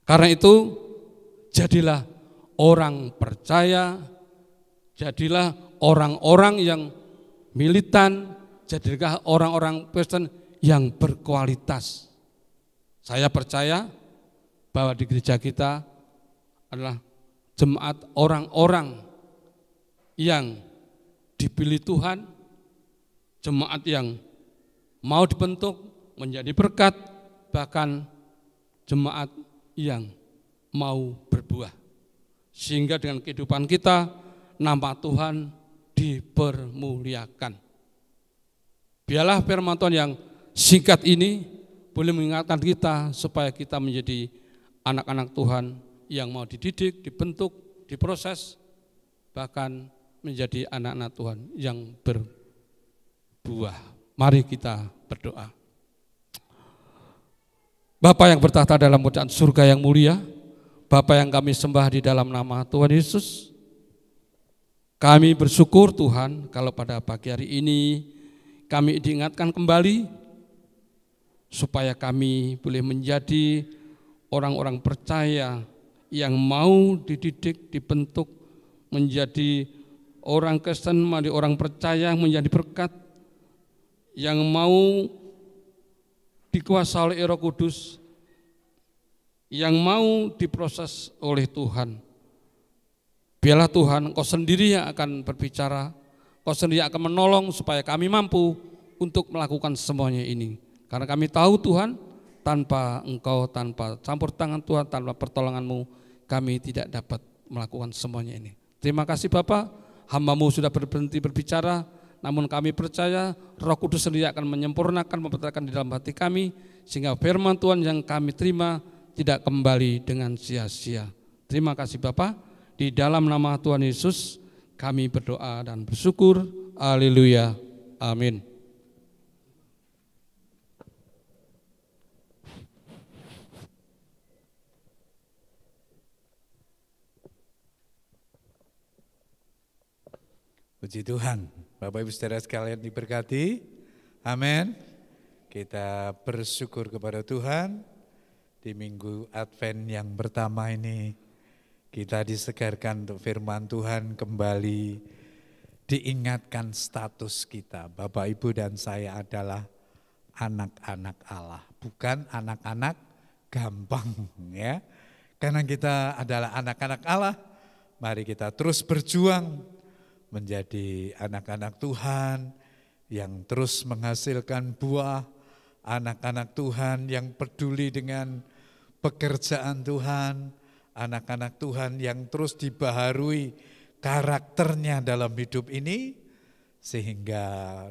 Karena itu, jadilah orang percaya, jadilah orang-orang yang militan, jadilah orang-orang Kristen yang berkualitas. Saya percaya bahwa di gereja kita adalah jemaat orang-orang yang dipilih Tuhan, jemaat yang mau dibentuk menjadi berkat, bahkan jemaat yang mau berbuah. Sehingga dengan kehidupan kita, nama Tuhan dipermuliakan. Biarlah firman Tuhan yang singkat ini boleh mengingatkan kita supaya kita menjadi anak-anak Tuhan yang mau dididik, dibentuk, diproses, bahkan menjadi anak-anak Tuhan yang berbuah. Mari kita berdoa. Bapa yang bertahta dalam kerajaan surga yang mulia, Bapa yang kami sembah di dalam nama Tuhan Yesus, kami bersyukur Tuhan kalau pada pagi hari ini kami diingatkan kembali supaya kami boleh menjadi orang-orang percaya yang mau dididik, dibentuk, menjadi orang Kristen, menjadi orang percaya, menjadi berkat, yang mau dikuasai oleh Roh Kudus, yang mau diproses oleh Tuhan. Biarlah Tuhan, Engkau sendiri yang akan berbicara Kau sendiri akan menolong supaya kami mampu untuk melakukan semuanya ini. Karena kami tahu Tuhan, tanpa Engkau, tanpa campur tangan Tuhan, tanpa pertolongan-Mu, kami tidak dapat melakukan semuanya ini. Terima kasih Bapak, hamba-Mu sudah berhenti berbicara, namun kami percaya Roh Kudus sendiri akan menyempurnakan, mempertemukan di dalam hati kami, sehingga firman Tuhan yang kami terima tidak kembali dengan sia-sia. Terima kasih Bapak, di dalam nama Tuhan Yesus kami berdoa dan bersyukur. Haleluya. Amin. Puji Tuhan, Bapak Ibu Saudara sekalian diberkati. Amin. Kita bersyukur kepada Tuhan di minggu Advent yang pertama ini. Kita disegarkan untuk firman Tuhan, kembali diingatkan status kita. Bapak, Ibu dan saya adalah anak-anak Allah, bukan anak-anak gampang ya. Karena kita adalah anak-anak Allah, mari kita terus berjuang menjadi anak-anak Tuhan yang terus menghasilkan buah, anak-anak Tuhan yang peduli dengan pekerjaan Tuhan, anak-anak Tuhan yang terus dibaharui karakternya dalam hidup ini, sehingga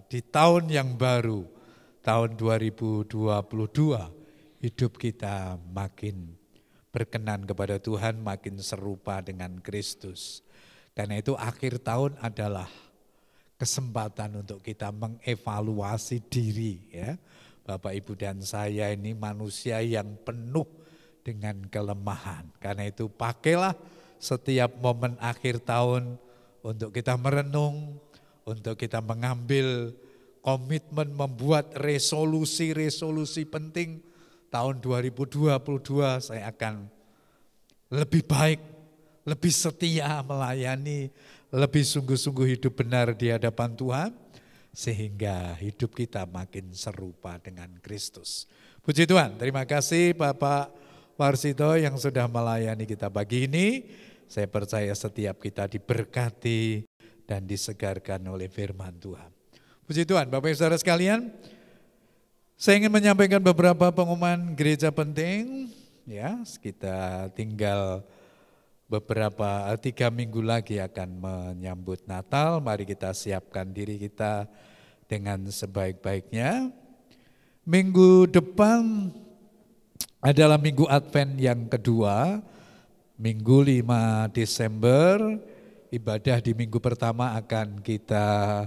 di tahun yang baru, tahun 2022, hidup kita makin berkenan kepada Tuhan, makin serupa dengan Kristus. Karena itu akhir tahun adalah kesempatan untuk kita mengevaluasi diri ya. Bapak, Ibu dan saya ini manusia yang penuh dengan kelemahan. Karena itu pakailah setiap momen akhir tahun untuk kita merenung, untuk kita mengambil komitmen membuat resolusi-resolusi penting. Tahun 2022 saya akan lebih baik, lebih setia melayani, lebih sungguh-sungguh hidup benar di hadapan Tuhan, sehingga hidup kita makin serupa dengan Kristus. Puji Tuhan, terima kasih Bapak Warsito yang sudah melayani kita pagi ini. Saya percaya setiap kita diberkati dan disegarkan oleh firman Tuhan. Puji Tuhan, Bapak Ibu Saudara sekalian, saya ingin menyampaikan beberapa pengumuman gereja penting. Ya, kita tinggal beberapa 3 minggu lagi akan menyambut Natal. Mari kita siapkan diri kita dengan sebaik-baiknya. Minggu depan adalah minggu Advent yang kedua, minggu 5 Desember, ibadah di minggu pertama akan kita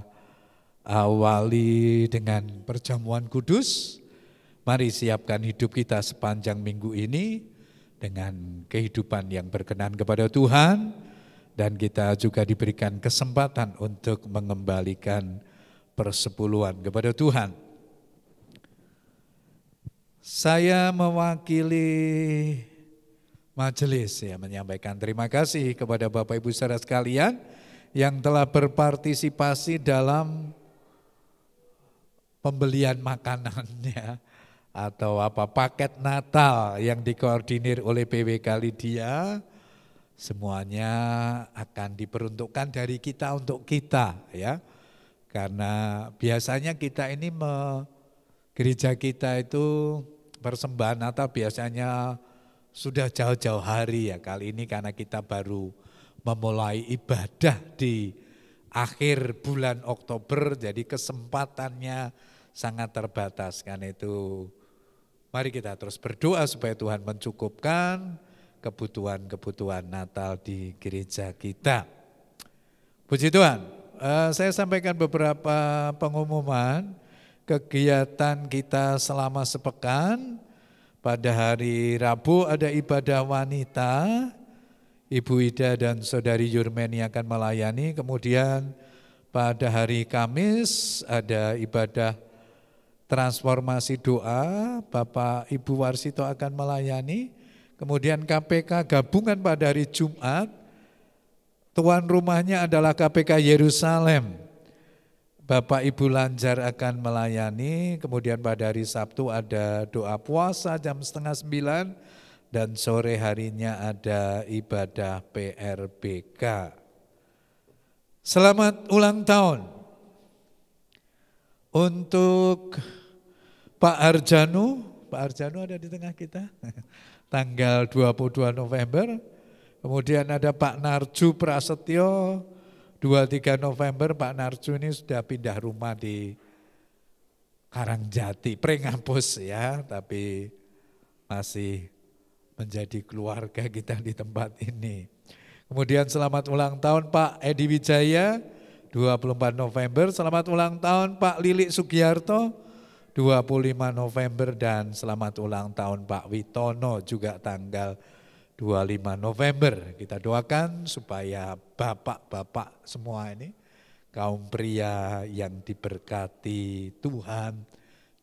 awali dengan perjamuan kudus. Mari siapkan hidup kita sepanjang minggu ini dengan kehidupan yang berkenan kepada Tuhan, dan kita juga diberikan kesempatan untuk mengembalikan persepuluhan kepada Tuhan. Saya mewakili majelis ya, menyampaikan terima kasih kepada Bapak Ibu Saudara sekalian yang telah berpartisipasi dalam pembelian makanannya atau paket Natal yang dikoordinir oleh PWK Lydia. Semuanya akan diperuntukkan dari kita untuk kita ya. Karena biasanya kita ini gereja kita itu persembahan Natal biasanya sudah jauh-jauh hari ya. Kali ini karena kita baru memulai ibadah di akhir bulan Oktober, jadi kesempatannya sangat terbatas. Karena itu mari kita terus berdoa supaya Tuhan mencukupkan kebutuhan-kebutuhan Natal di gereja kita. Puji Tuhan, saya sampaikan beberapa pengumuman kegiatan kita selama sepekan. Pada hari Rabu ada ibadah wanita, Ibu Ida dan Saudari Yurmeni akan melayani. Kemudian pada hari Kamis ada ibadah transformasi doa, Bapak Ibu Warsito akan melayani. Kemudian KPK gabungan pada hari Jumat, tuan rumahnya adalah KPK Yerusalem. Bapak Ibu Lanjar akan melayani. Kemudian pada hari Sabtu ada doa puasa jam 8:30 dan sore harinya ada ibadah PRBK. Selamat ulang tahun Untuk Pak Harjanu ada di tengah kita, tanggal 22 November. Kemudian ada Pak Narju Prasetyo, 23 November. Pak Narju ini sudah pindah rumah di Karangjati, Prengampus ya, tapi masih menjadi keluarga kita di tempat ini. Kemudian selamat ulang tahun Pak Edi Wijaya, 24 November. Selamat ulang tahun Pak Lilik Sugiarto, 25 November. Dan selamat ulang tahun Pak Witono juga tanggal 25 November. Kita doakan supaya bapak-bapak semua ini, kaum pria yang diberkati Tuhan,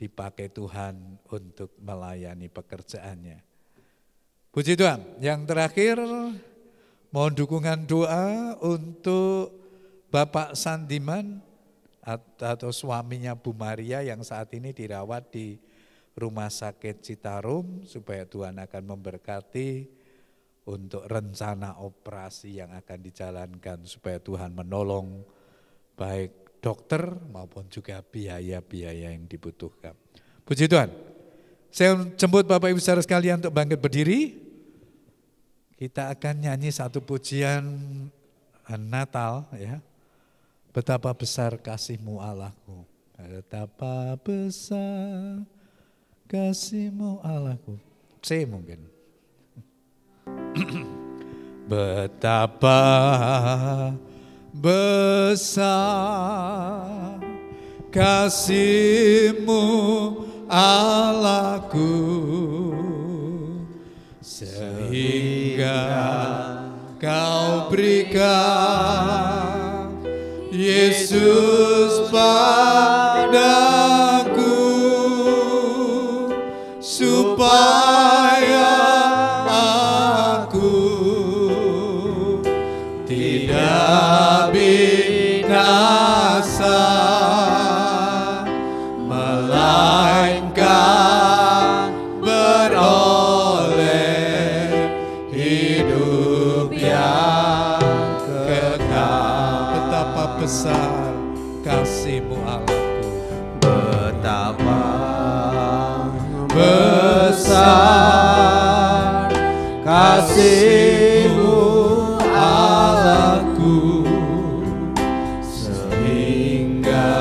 dipakai Tuhan untuk melayani pekerjaannya. Puji Tuhan. Yang terakhir, mohon dukungan doa untuk Bapak Sandiman atau suaminya Bu Maria yang saat ini dirawat di Rumah Sakit Citarum, supaya Tuhan akan memberkati untuk rencana operasi yang akan dijalankan, supaya Tuhan menolong baik dokter maupun juga biaya-biaya yang dibutuhkan. Puji Tuhan. Saya jemput Bapak Ibu saudara sekalian untuk bangkit berdiri. Kita akan nyanyi satu pujian Natal ya. Betapa besar kasih-Mu Allahku. Betapa besar kasih-Mu Allahku. C mungkin. Betapa besar kasih-Mu Allahku, sehingga Kau berikan Yesus padaku, supaya aku tidak binasa, melainkan beroleh hidup yang kekal. Betapa besar kasih-Mu Allahku, betapa besar kasih-Mu Allahku, sehingga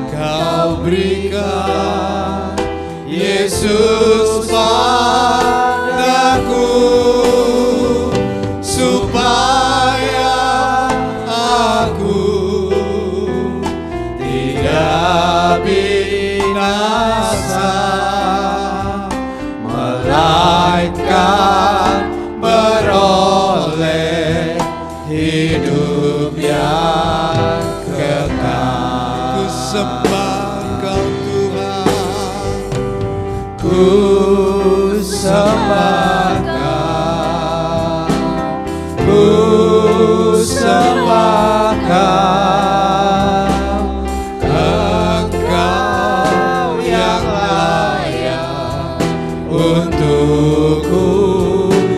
Kau berikan Yesus padaku, supaya aku tidak binasa, melainkan beroleh hidup yang kekal. Ku sembah Kau Tuhan, ku sembah Kau, ku sembah Kau, Engkau yang layak untuk ku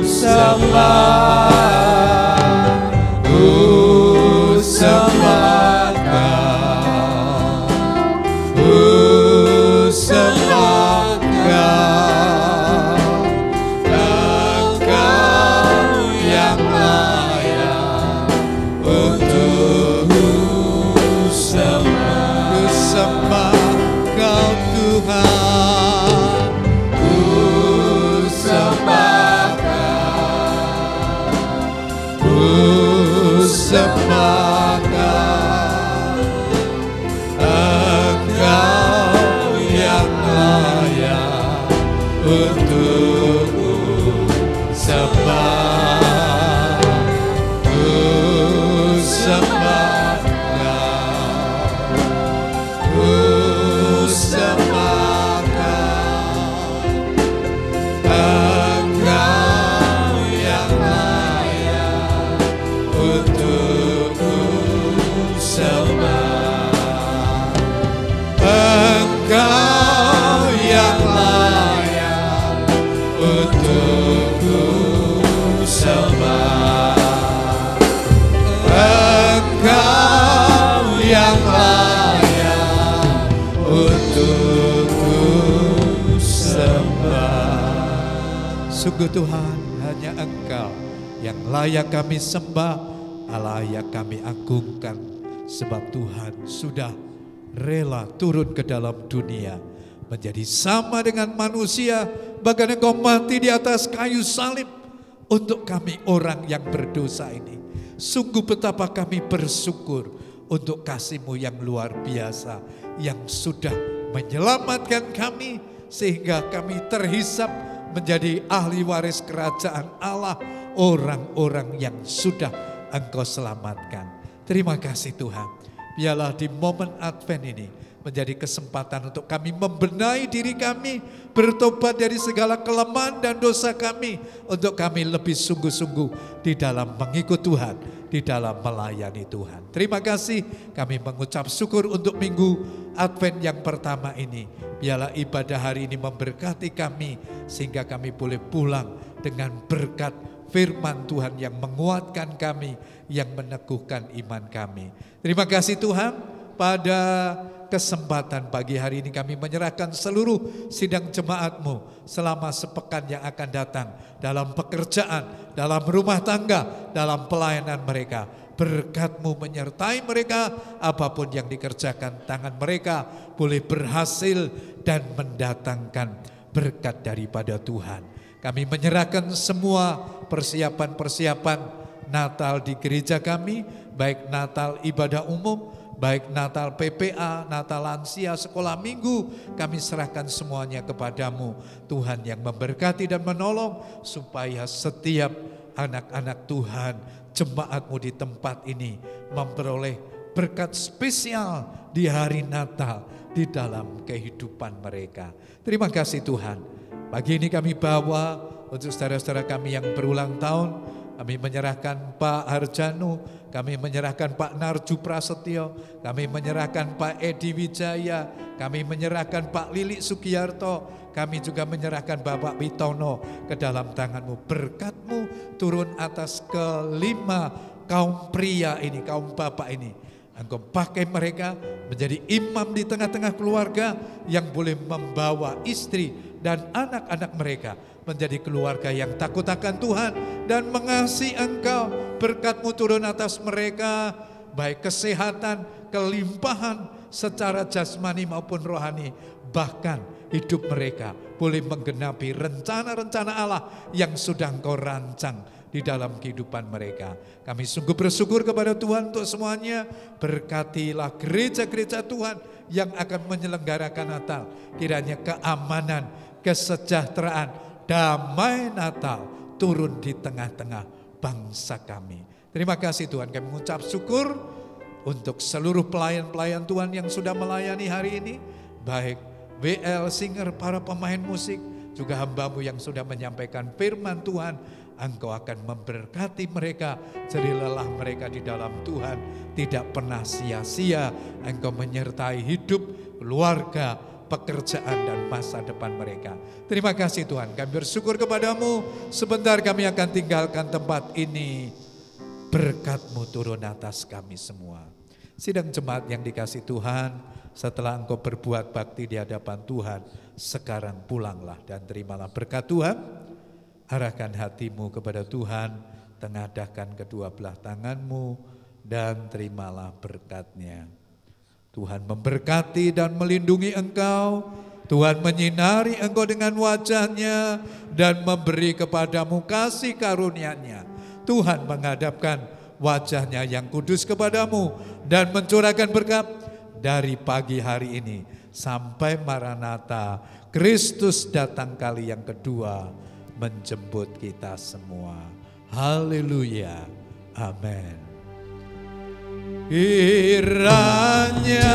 sembah, ku sembah Kau, ku sembah Kau, Engkau yang layak untuk ku sembah. Ku sembah Kau Tuhan, ku sembah Kau, ku sembah Kau, Engkau yang layak untuk ku sembah, ku sembah Kau, ku sembah Kau, Engkau yang layak untuk ku sembah, Engkau yang layak Sungguh Tuhan, hanya Engkau yang layak kami sembah, layak kami agungkan. Sebab Tuhan sudah rela turun ke dalam dunia, menjadi sama dengan manusia, bahkan Engkau mati di atas kayu salib untuk kami orang yang berdosa ini. Sungguh betapa kami bersyukur untuk kasih-Mu yang luar biasa, yang sudah menyelamatkan kami, sehingga kami terhisap menjadi ahli waris kerajaan Allah, orang-orang yang sudah Engkau selamatkan. Terima kasih Tuhan. Biarlah di momen Advent ini menjadi kesempatan untuk kami membenahi diri kami, bertobat dari segala kelemahan dan dosa kami, untuk kami lebih sungguh-sungguh di dalam mengikut Tuhan, di dalam melayani Tuhan. Terima kasih, kami mengucap syukur untuk minggu Advent yang pertama ini. Biarlah ibadah hari ini memberkati kami, sehingga kami boleh pulang dengan berkat firman Tuhan yang menguatkan kami, yang meneguhkan iman kami. Terima kasih Tuhan, pada kesempatan pagi hari ini kami menyerahkan seluruh sidang jemaat-Mu selama sepekan yang akan datang, dalam pekerjaan, dalam rumah tangga, dalam pelayanan mereka. Berkat-Mu menyertai mereka, apapun yang dikerjakan tangan mereka boleh berhasil dan mendatangkan berkat daripada Tuhan. Kami menyerahkan semua persiapan-persiapan Natal di gereja kami, baik Natal ibadah umum, baik Natal PPA, Natal lansia, sekolah minggu, kami serahkan semuanya kepadamu. Tuhan yang memberkati dan menolong, supaya setiap anak-anak Tuhan, jemaat-Mu di tempat ini memperoleh berkat spesial di hari Natal di dalam kehidupan mereka. Terima kasih Tuhan. Pagi ini kami bawa untuk saudara-saudara kami yang berulang tahun. Kami menyerahkan Pak Harjanu, kami menyerahkan Pak Narju Prasetyo, kami menyerahkan Pak Edi Wijaya, kami menyerahkan Pak Lili Sugiyarto, kami juga menyerahkan Bapak Witono ke dalam tangan-Mu. Berkat-Mu turun atas kelima kaum pria ini, kaum bapak ini. Engkau pakai mereka menjadi imam di tengah-tengah keluarga, yang boleh membawa istri dan anak-anak mereka menjadi keluarga yang takut akan Tuhan dan mengasihi Engkau. Berkat-Mu turun atas mereka, baik kesehatan, kelimpahan secara jasmani maupun rohani. Bahkan hidup mereka boleh menggenapi rencana-rencana Allah yang sudah Engkau rancang di dalam kehidupan mereka. Kami sungguh bersyukur kepada Tuhan untuk semuanya. Berkatilah gereja-gereja Tuhan yang akan menyelenggarakan Natal. Kiranya keamanan, kesejahteraan, damai Natal turun di tengah-tengah bangsa kami. Terima kasih Tuhan, kami mengucap syukur untuk seluruh pelayan-pelayan Tuhan yang sudah melayani hari ini, baik WL Singer, para pemain musik, juga hamba-Mu yang sudah menyampaikan firman Tuhan. Engkau akan memberkati mereka, jerih lelah mereka di dalam Tuhan tidak pernah sia-sia. Engkau menyertai hidup, keluarga, pekerjaan dan masa depan mereka. Terima kasih Tuhan, kami bersyukur kepadamu. Sebentar kami akan tinggalkan tempat ini. Berkat-Mu turun atas kami semua. Sidang jemaat yang dikasih Tuhan, setelah engkau berbuat bakti di hadapan Tuhan, sekarang pulanglah dan terimalah berkat Tuhan. Arahkan hatimu kepada Tuhan, tengadahkan kedua belah tanganmu dan terimalah berkat-Nya. Tuhan memberkati dan melindungi engkau. Tuhan menyinari engkau dengan wajah-Nya dan memberi kepadamu kasih karunia-Nya. Tuhan menghadapkan wajah-Nya yang kudus kepadamu dan mencurahkan berkat dari pagi hari ini sampai Maranatha, Kristus datang kali yang kedua menjemput kita semua. Haleluya. Amin. Kiranya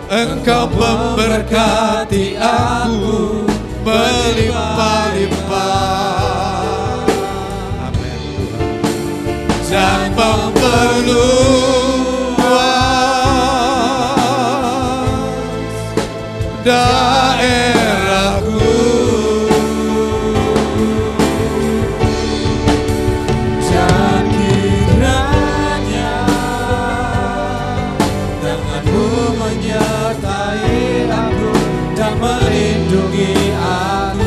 Engkau memberkati aku melimpah-limpah. Amin. Dan memperluas daerahku. Dan kiranya tangan-Mu menyertai aku dan melindungi aku.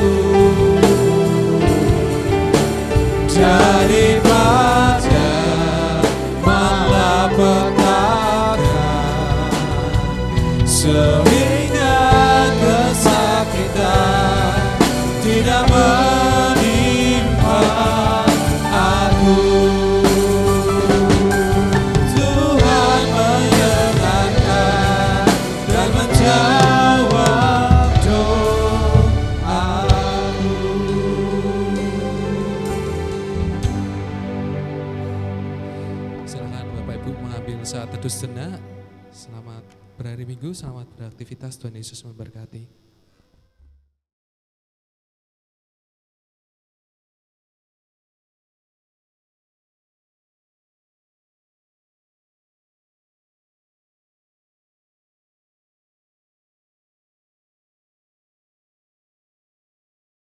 Ibu mengambil saat teduh sejenak. Selamat berhari Minggu, selamat beraktivitas, Tuhan Yesus memberkati.